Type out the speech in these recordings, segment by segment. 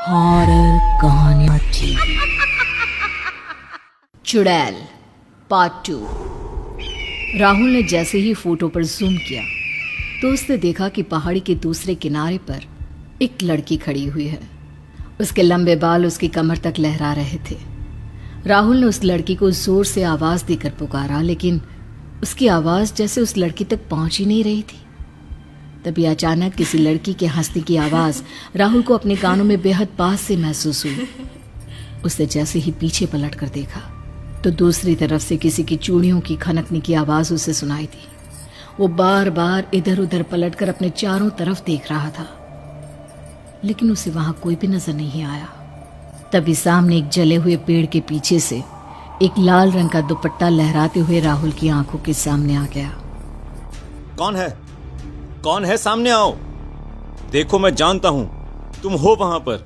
Horror कहानियाँ TV चुड़ैल part 2। Rahul ने जैसे ही फोटो पर जूम किया तो उसने देखा कि पहाड़ी के दूसरे किनारे पर एक लड़की खड़ी हुई है। उसके लंबे बाल उसकी कमर तक लहरा रहे थे। राहुल ने उस लड़की को जोर से आवाज देकर पुकारा, लेकिन उसकी आवाज जैसे उस लड़की तक पहुंच ही नहीं रही थी। तभी अचानक किसी लड़की के हंसने की आवाज राहुल को अपने कानों में बेहद पास से महसूस हुई। उसने जैसे ही पीछे पलट कर देखा तो दूसरी तरफ से किसी की चूड़ियों की खनकने की आवाज उसे सुनाई दी। वो बार बार इधर उधर पलटकर अपने चारों तरफ देख रहा था, लेकिन उसे वहां कोई भी नजर नहीं आया। तभी सामने एक जले हुए पेड़ के पीछे से एक लाल रंग का दुपट्टा लहराते हुए राहुल की आंखों के सामने आ गया। कौन है? कौन है? सामने आओ। देखो, मैं जानता हूं तुम हो वहां पर।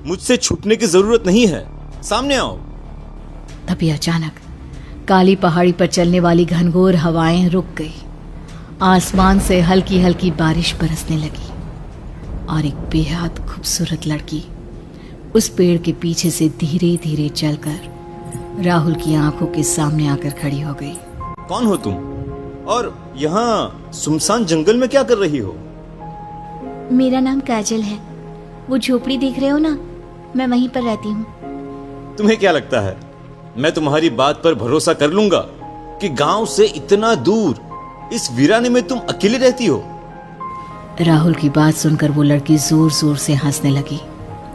मुझसे छुपने की जरूरत नहीं है, सामने आओ। तभी अचानक काली पहाड़ी पर चलने वाली घनघोर हवाएं रुक गई। आसमान से हल्की हल्की बारिश बरसने लगी और एक बेहद खूबसूरत लड़की उस पेड़ के पीछे से धीरे धीरे चलकर राहुल की आंखों के सामने आकर खड़ी हो गई। कौन हो तुम और यहाँ सुनसान जंगल में क्या कर रही हो? मेरा नाम काजल है। वो झोपड़ी देख रहे हो ना, मैं वहीं पर रहती हूँ। तुम्हें क्या लगता है मैं तुम्हारी बात पर भरोसा कर लूंगा कि गांव से इतना दूर इस वीराने में तुम अकेले रहती हो? राहुल की बात सुनकर वो लड़की जोर जोर से हंसने लगी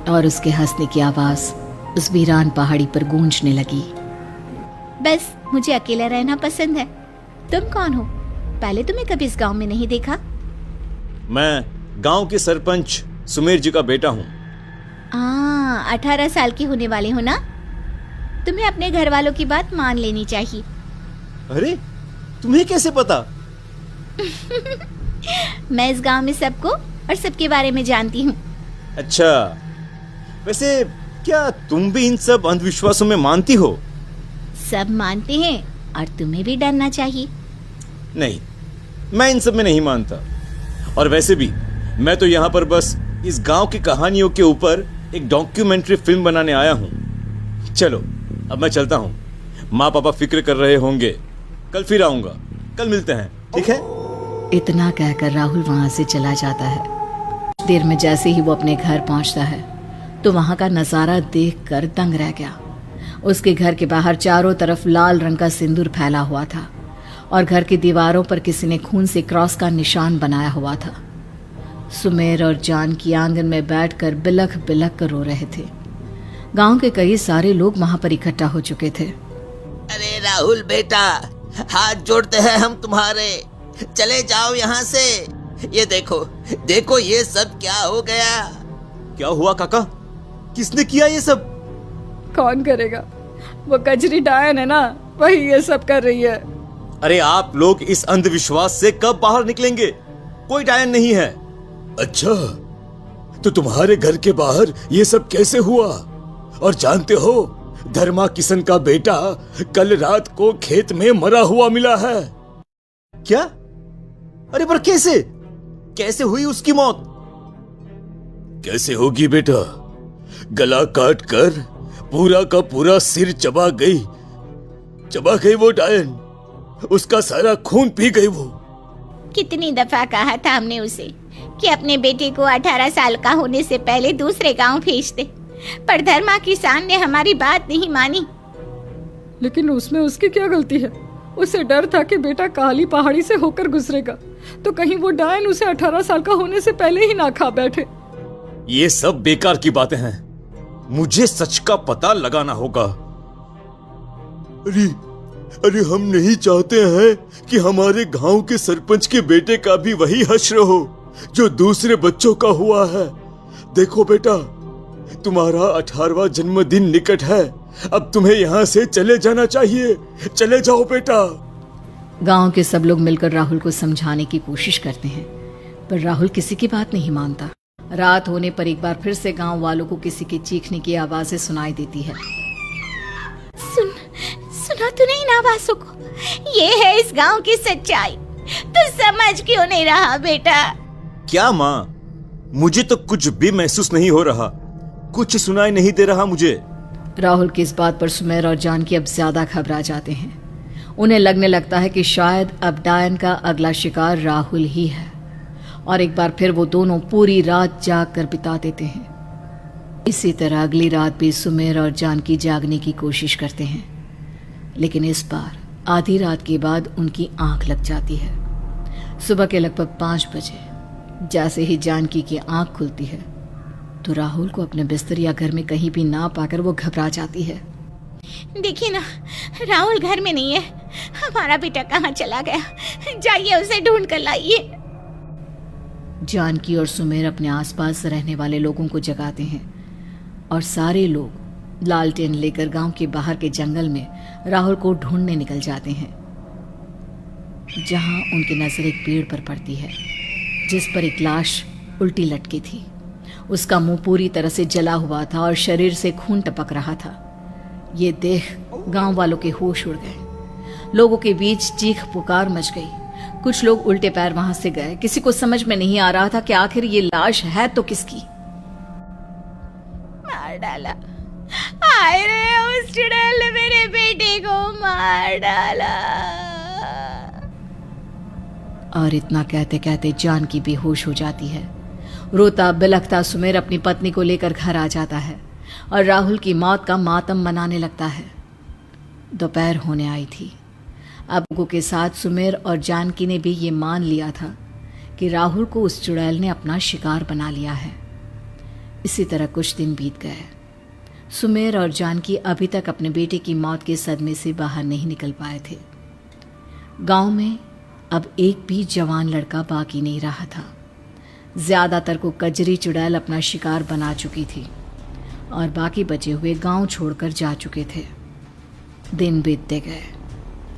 और उसके हंसने की आवाज उस वीरान पहाड़ी पर गूंजने लगी। बस मुझे अकेला रहना पसंद है। तुम कौन हो? पहले तुम्हें कभी इस गांव में नहीं देखा। मैं गांव के सरपंच सुमेर जी का बेटा हूँ। 18 साल की होने वाले हो ना? तुम्हें अपने घर वालों की बात मान लेनी चाहिए। अरे, तुम्हें कैसे पता? मैं इस गांव में सबको और सबके बारे में जानती हूँ। अच्छा, वैसे क्या तुम भी इन सब अंधविश्वासों में मानती हो? सब मानते हैं और तुम्हें भी डरना चाहिए। नहीं, मैं इन सब में नहीं मानता। और वैसे भी मैं तो यहाँ पर बस इस गांव की कहानियों के ऊपर एक डॉक्यूमेंट्री फिल्म बनाने आया हूँ। चलो, अब मैं चलता हूँ। माँ पापा फिक्र कर रहे होंगे। कल फिर आऊंगा। कल मिलते हैं, ठीक है? इतना कहकर राहुल वहां से चला जाता है। कुछ देर में जैसे ही वो अपने घर पहुंचता है तो वहां का नजारा देखकर दंग रह गया। उसके घर के बाहर चारों तरफ लाल रंग का सिंदूर फैला हुआ था और घर की दीवारों पर किसी ने खून से क्रॉस का निशान बनाया हुआ था। सुमेर और जानकी आंगन में बैठकर बिलख बिलख कर रो रहे थे। गांव के कई सारे लोग वहां पर इकट्ठा हो चुके थे। अरे राहुल बेटा, हाथ जोड़ते हैं हम तुम्हारे, चले जाओ यहाँ से। ये देखो देखो, ये सब क्या हो गया? क्या हुआ काका? किसने किया ये सब? कौन करेगा? वो कजरी डायन है ना, वही ये सब कर रही है। अरे, आप लोग इस अंधविश्वास से कब बाहर निकलेंगे? कोई डायन नहीं है। अच्छा, तो तुम्हारे घर के बाहर ये सब कैसे हुआ? और जानते हो, धर्मा किशन का बेटा कल रात को खेत में मरा हुआ मिला है। क्या? अरे पर कैसे? कैसे हुई उसकी मौत? कैसे होगी बेटा? गला काट कर पूरा का पूरा सिर चबा गई वो डायन। उसका सारा खून पी गई वो। कितनी दफा कहा था हमने उसे कि अपने बेटे को 18 साल का होने से पहले दूसरे गांव भेज दे, पर धर्मा किसान ने हमारी बात नहीं मानी। लेकिन उसमें उसकी क्या गलती है? उसे डर था कि बेटा काली पहाड़ी से होकर गुजरेगा तो कहीं वो डायन उसे 18 साल का होने से पहले ही ना खा बैठे। ये सब बेकार की बातें हैं। मुझे सच का पता लगाना होगा। अरे हम नहीं चाहते हैं कि हमारे गांव के सरपंच के बेटे का भी वही हश्र हो जो दूसरे बच्चों का हुआ है। देखो बेटा, तुम्हारा 18वां जन्मदिन निकट है। अब तुम्हें यहाँ से चले जाना चाहिए। चले जाओ बेटा। गांव के सब लोग मिलकर राहुल को समझाने की कोशिश करते हैं, पर राहुल किसी की बात नहीं मानता। रात होने पर एक बार फिर से गांव वालों को किसी के चीखने की आवाजें सुनाई देती है। सुना तूने इन आवाजों को? ये है इस गांव की सच्चाई। तू समझ क्यों नहीं रहा बेटा? क्या माँ? मुझे तो कुछ भी महसूस नहीं हो रहा। कुछ सुनाई नहीं दे रहा मुझे। राहुल की इस बात पर सुमेर और जानकी अब ज्यादा घबरा जाते हैं। उन्हें लगने लगता है कि शायद अब डायन का अगला शिकार राहुल ही है, और एक बार फिर वो दोनों पूरी रात जाग कर बिता देते हैं। इसी तरह अगली रात भी सुमेर और जानकी जागने की कोशिश करते हैं, लेकिन इस बार आधी रात के बाद उनकी आंख लग जाती है। सुबह के लगभग 5 बजे जैसे ही जानकी की आंख खुलती है तो राहुल को अपने बिस्तर या घर में कहीं भी ना पाकर वो घबरा जाती है। देखिए ना, राहुल घर में नहीं है। हमारा बेटा कहाँ चला गया? जाइए उसे ढूंढ कर लाइए। जानकी और सुमेर अपने आसपास रहने वाले लोगों को जगाते हैं और सारे लोग लालटेन लेकर गांव के बाहर के जंगल में राहुल को ढूंढने निकल जाते हैं, जहां उनकी नजर एक पेड़ पर पड़ती है जिस पर एक लाश उल्टी लटकी थी। उसका मुंह पूरी तरह से जला हुआ था और शरीर से खून टपक रहा था। ये देख गांव वालों के होश उड़ गए। लोगों के बीच चीख पुकार मच गई। कुछ लोग उल्टे पैर वहां से गए। किसी को समझ में नहीं आ रहा था कि आखिर ये लाश है तो किसकी। मार डाला। हाय रे, उस चुड़ैल ने मेरे बेटे को मार डाला। और इतना कहते कहते जानकी बेहोश हो जाती है। रोता बिलखता सुमेर अपनी पत्नी को लेकर घर आ जाता है और राहुल की मौत का मातम मनाने लगता है। दोपहर होने आई थी। अब लोगों के साथ सुमेर और जानकी ने भी ये मान लिया था कि राहुल को उस चुड़ैल ने अपना शिकार बना लिया है। इसी तरह कुछ दिन बीत गए। सुमेर और जानकी अभी तक अपने बेटे की मौत के सदमे से बाहर नहीं निकल पाए थे। गांव में अब एक भी जवान लड़का बाकी नहीं रहा था। ज्यादातर को कजरी चुड़ैल अपना शिकार बना चुकी थी और बाकी बचे हुए गांव छोड़कर जा चुके थे। दिन बीतते गए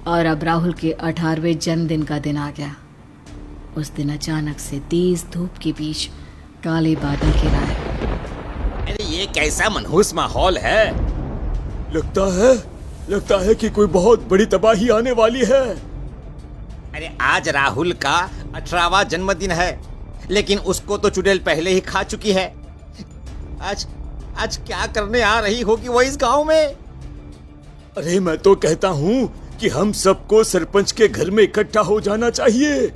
और अब राहुल के 18वें जन्मदिन का दिन आ गया। उस दिन अचानक से तेज धूप के बीच काले बादल घिर आए। अरे ये कैसा मनहूस माहौल है। लगता है कि कोई बहुत बड़ी तबाही आने वाली है। अरे आज राहुल का 18वां जन्मदिन है, लेकिन उसको तो चुड़ैल पहले ही खा चुकी है। आज क्या करने आ रही होगी वो इस गांव में। अरे मैं तो कहता हूँ कि हम सबको सरपंच के घर में इकट्ठा हो जाना चाहिए।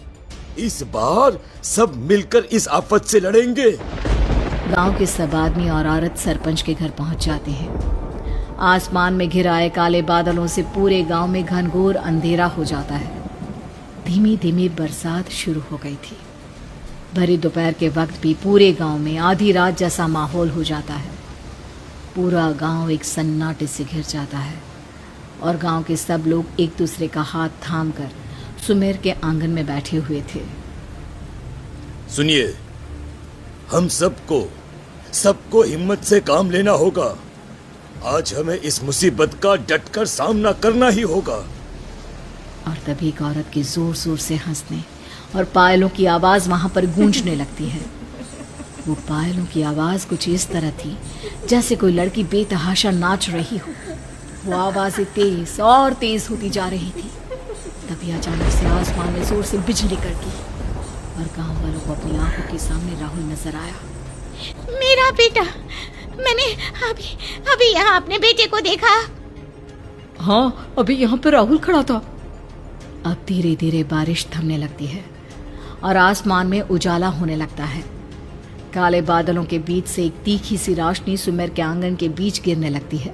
इस बार सब मिलकर इस आफत से लड़ेंगे। गांव के सब आदमी और औरत सरपंच के घर पहुंच जाते हैं। आसमान में घिर आए काले बादलों से पूरे गांव में घनघोर अंधेरा हो जाता है। धीमी धीमी बरसात शुरू हो गई थी। भरी दोपहर के वक्त भी पूरे गांव में आधी रात जैसा माहौल हो जाता है। पूरा गांव एक सन्नाटे से घिर जाता है और गांव के सब लोग एक दूसरे का हाथ थामकर सुमेर के आंगन में बैठे हुए थे। सुनिए, हम सबको हिम्मत से काम लेना होगा। आज हमें इस मुसीबत का डटकर सामना करना ही होगा। और तभी एक औरत के जोर जोर से हंसने और पायलों की आवाज वहां पर गूंजने लगती है। वो पायलों की आवाज कुछ इस तरह थी जैसे कोई लड़की बेतहाशा नाच रही हो। वो आवाजें तेज और तेज होती जा रही थी। तभी अचानक से आसमान में जोर से बिजली कड़की और गांव वालों को अपनी आंखों के सामने राहुल नजर आया। मेरा बेटा, मैंने अभी यहाँ अपने बेटे को देखा। हाँ, अभी यहाँ पे राहुल खड़ा था। अब धीरे धीरे बारिश थमने लगती है और आसमान में उजाला होने लगता है। काले बादलों के बीच से एक तीखी सी रोशनी सुमेर के आंगन के बीच गिरने लगती है।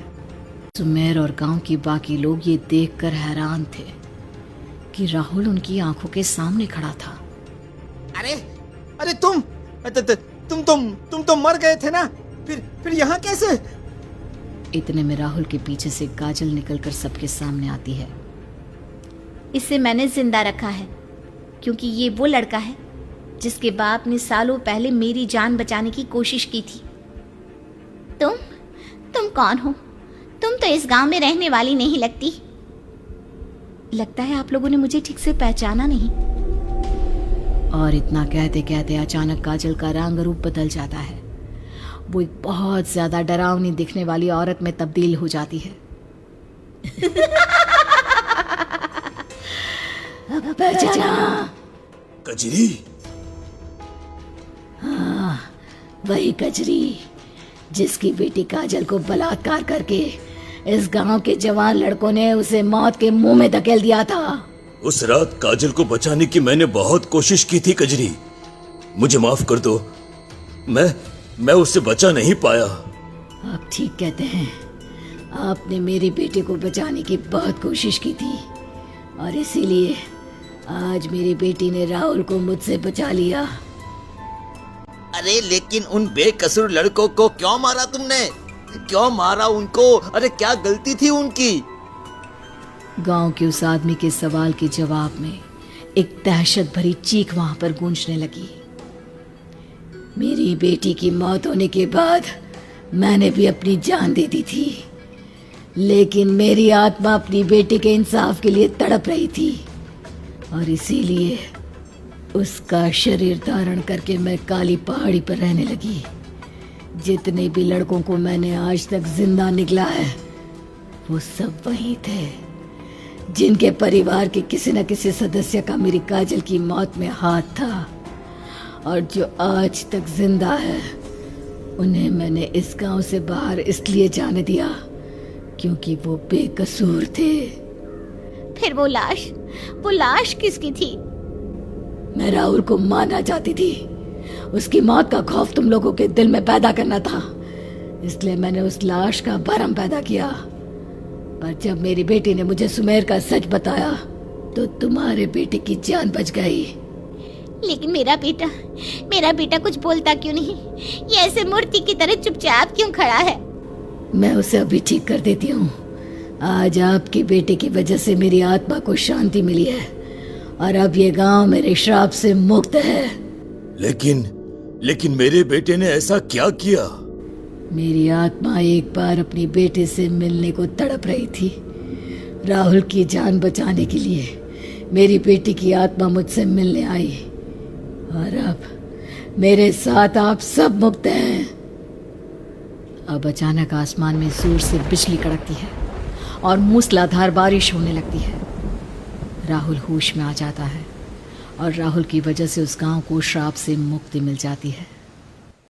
सुमेर और गांव के बाकी लोग ये देखकर हैरान थे कि राहुल उनकी आंखों के सामने खड़ा था। अरे तुम तो मर गए थे ना, फिर यहाँ कैसे? इतने में राहुल के पीछे से काजल निकलकर सबके सामने आती है। इसे मैंने जिंदा रखा है क्योंकि ये वो लड़का है जिसके बाप ने सालों पहले मेरी जान बचाने की कोशिश की थी। तुम कौन हो? तुम तो इस गांव में रहने वाली नहीं लगती। लगता है आप लोगों ने मुझे ठीक से पहचाना नहीं। और इतना कहते कहते अचानक काजल का रंग रूप बदल जाता है। वो एक बहुत ज्यादा डरावनी दिखने वाली औरत में तब्दील हो जाती है। पहचाना? कजरी? हाँ, वही कजरी जिसकी बेटी काजल को बलात्कार करके इस गांव के जवान लड़कों ने उसे मौत के मुंह में धकेल दिया था। उस रात काजल को बचाने की मैंने बहुत कोशिश की थी कजरी, मुझे माफ कर दो। मैं उससे बचा नहीं पाया। आप ठीक कहते हैं, आपने मेरी बेटी को बचाने की बहुत कोशिश की थी और इसीलिए आज मेरी बेटी ने राहुल को मुझसे बचा लिया। अरे लेकिन उन बेकसूर लड़कों को क्यों मारा तुमने? क्यों मारा उनको? अरे क्या गलती थी उनकी? गांव के उस आदमी के सवाल के जवाब में एक दहशत भरी चीख वहां पर गूंजने लगी। मेरी बेटी की मौत होने के बाद मैंने भी अपनी जान दे दी थी, लेकिन मेरी आत्मा अपनी बेटी के इंसाफ के लिए तड़प रही थी और इसीलिए उसका शरीर धारण करके मैं काली पहाड़ी पर रहने लगी। जितने भी लड़कों को मैंने आज तक जिंदा निकला है वो सब वही थे जिनके परिवार के किसी न किसी सदस्य का मेरी काजल की मौत में हाथ था, और जो आज तक जिंदा है उन्हें मैंने इस गांव से बाहर इसलिए जाने दिया क्योंकि वो बेकसूर थे। फिर वो लाश किसकी थी? मैं राहुल को मारना चाहती थी। उसकी मौत का खौफ तुम लोगों के दिल में पैदा करना था, इसलिए मैंने उस लाश का भरम पैदा किया। पर जब मेरी बेटी ने मुझे सुमेर का सच बताया तो तुम्हारे बेटे की जान बच गई। लेकिन मेरा बेटा कुछ बोलता क्यों नहीं? ये ऐसे मूर्ति की तरह चुपचाप क्यों खड़ा है? मैं उसे अभी ठीक कर देती हूँ। आज आपकी बेटे की वजह से मेरी आत्मा को शांति मिली है और अब ये गांव मेरे श्राप से मुक्त है। लेकिन मेरे बेटे ने ऐसा क्या किया? मेरी आत्मा एक बार अपनी बेटे से मिलने को तड़प रही थी। राहुल की जान बचाने के लिए मेरी बेटी की आत्मा मुझसे मिलने आई और अब मेरे साथ आप सब मुक्त हैं। अब अचानक आसमान में जोर से बिजली कड़कती है और मूसलाधार बारिश होने लगती है। राहुल होश में आ जाता है और राहुल की वजह से उस गांव को श्राप से मुक्ति मिल जाती है।